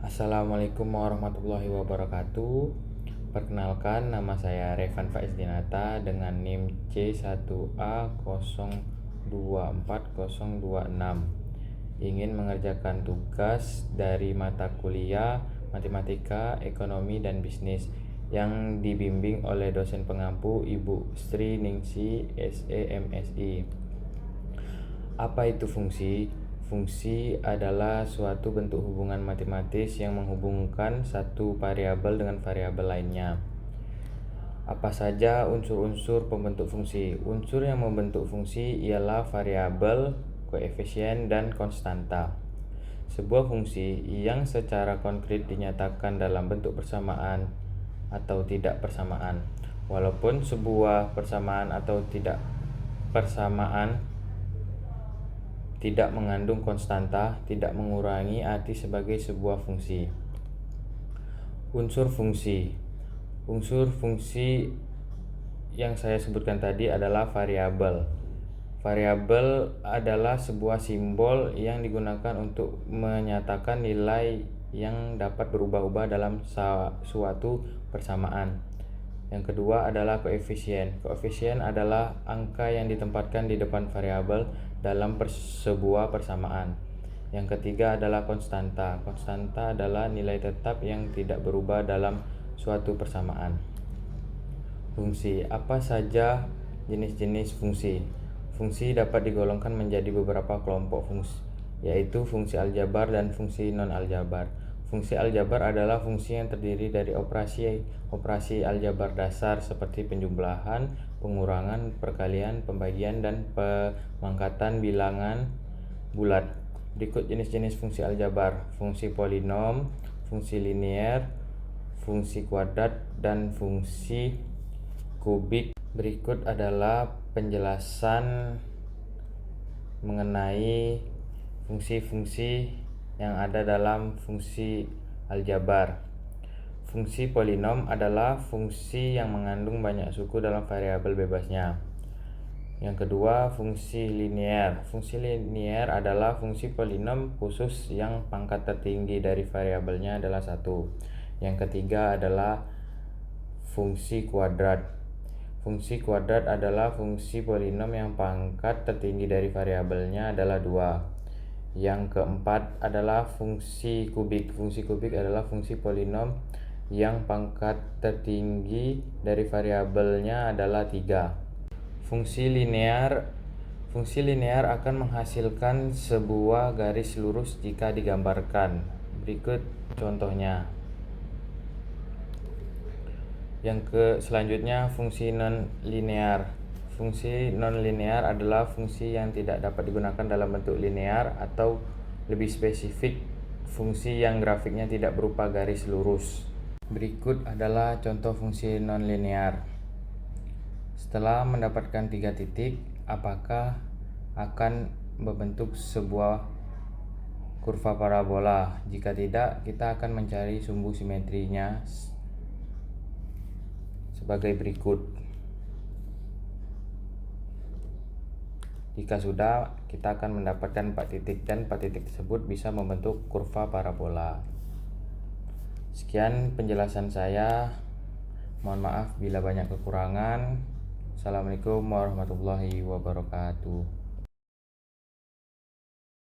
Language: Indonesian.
Assalamualaikum warahmatullahi wabarakatuh. Perkenalkan, nama saya Revan Faiz Dinata dengan NIM C1A024026. Ingin mengerjakan tugas dari mata kuliah Matematika, Ekonomi, dan Bisnis yang dibimbing oleh dosen pengampu Ibu Sri Ningsi SEMSI. Apa itu fungsi? Fungsi adalah suatu bentuk hubungan matematis yang menghubungkan satu variabel dengan variabel lainnya. Apa saja unsur-unsur pembentuk fungsi? Unsur yang membentuk fungsi ialah variabel, koefisien, dan konstanta. Sebuah fungsi yang secara konkret dinyatakan dalam bentuk persamaan atau tidak persamaan. Walaupun sebuah persamaan atau tidak persamaan tidak mengandung konstanta, tidak mengurangi arti sebagai sebuah fungsi. Unsur fungsi. Unsur fungsi yang saya sebutkan tadi adalah variabel. Variabel adalah sebuah simbol yang digunakan untuk menyatakan nilai yang dapat berubah-ubah dalam suatu persamaan. Yang kedua adalah koefisien. Koefisien adalah angka yang ditempatkan di depan variabel dalam sebuah persamaan. Yang ketiga adalah konstanta. Konstanta adalah nilai tetap yang tidak berubah dalam suatu persamaan. Fungsi. Apa saja jenis-jenis fungsi? Fungsi dapat digolongkan menjadi beberapa kelompok fungsi, yaitu fungsi aljabar dan fungsi non-aljabar. Fungsi aljabar adalah fungsi yang terdiri dari operasi aljabar dasar seperti penjumlahan, pengurangan, perkalian, pembagian, dan pemangkatan bilangan bulat. Berikut jenis-jenis fungsi aljabar: fungsi polinom, fungsi linear, fungsi kuadrat, dan fungsi kubik. Berikut adalah penjelasan mengenai fungsi-fungsi yang ada dalam fungsi aljabar. Fungsi polinom adalah fungsi yang mengandung banyak suku dalam variabel bebasnya. Yang kedua, fungsi linear. Fungsi linear adalah fungsi polinom khusus yang pangkat tertinggi dari variabelnya adalah 1. Yang ketiga adalah fungsi kuadrat. Fungsi kuadrat adalah fungsi polinom yang pangkat tertinggi dari variabelnya adalah 2. Yang keempat adalah fungsi kubik. Fungsi kubik adalah fungsi polinom yang pangkat tertinggi dari variabelnya adalah 3. Fungsi linear akan menghasilkan sebuah garis lurus jika digambarkan. Berikut contohnya. Selanjutnya fungsi non-linear. Fungsi non-linear adalah fungsi yang tidak dapat digunakan dalam bentuk linear, atau lebih spesifik, fungsi yang grafiknya tidak berupa garis lurus. Berikut adalah contoh fungsi non-linear. Setelah mendapatkan 3 titik, apakah akan membentuk sebuah kurva parabola? Jika tidak, kita akan mencari sumbu simetrinya sebagai berikut. Jika sudah, kita akan mendapatkan 4 titik, dan 4 titik tersebut bisa membentuk kurva parabola. Sekian penjelasan saya. Mohon maaf bila banyak kekurangan. Assalamualaikum warahmatullahi wabarakatuh.